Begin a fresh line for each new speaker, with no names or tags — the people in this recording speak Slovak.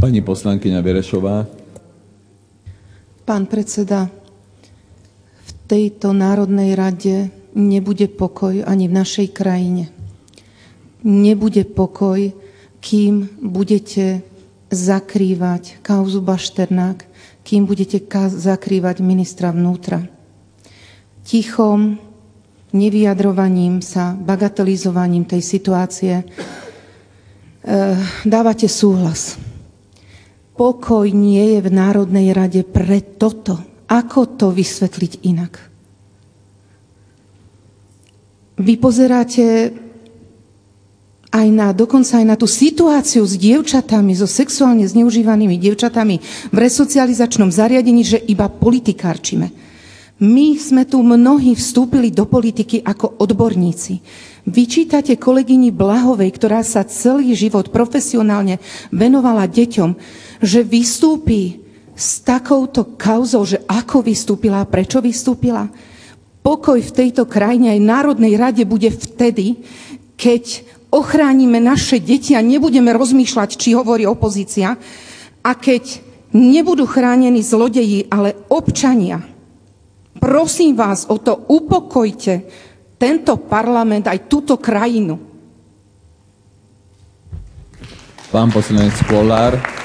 Pani poslankyňa Verešová.
Pán predseda, v tejto Národnej rade nebude pokoj ani v našej krajine. Nebude pokoj, kým budete zakrývať kauzu Bašternák, kým budete zakrývať ministra vnútra. Tichom, nevyjadrovaním sa, bagatelizovaním tej situácie dávate súhlas. Pokoj nie je v Národnej rade pre toto. Ako to vysvetliť inak? Vy pozeráte dokonca aj na tú situáciu s dievčatami, so sexuálne zneužívanými dievčatami v resocializačnom zariadení, že iba politikárčime. My sme tu mnohí vstúpili do politiky ako odborníci. Vyčítate kolegyni Blahovej, ktorá sa celý život profesionálne venovala deťom, že vystúpi s takouto kauzou, že ako vystúpila a prečo vystúpila. Pokoj v tejto krajine aj Národnej rade bude vtedy, keď ochránime naše deti a nebudeme rozmýšľať, či hovorí opozícia, a keď nebudú chránení zlodeji, ale občania. Prosím vás o to, upokojte tento parlament, aj túto krajinu.
Pán poslanec Kollár.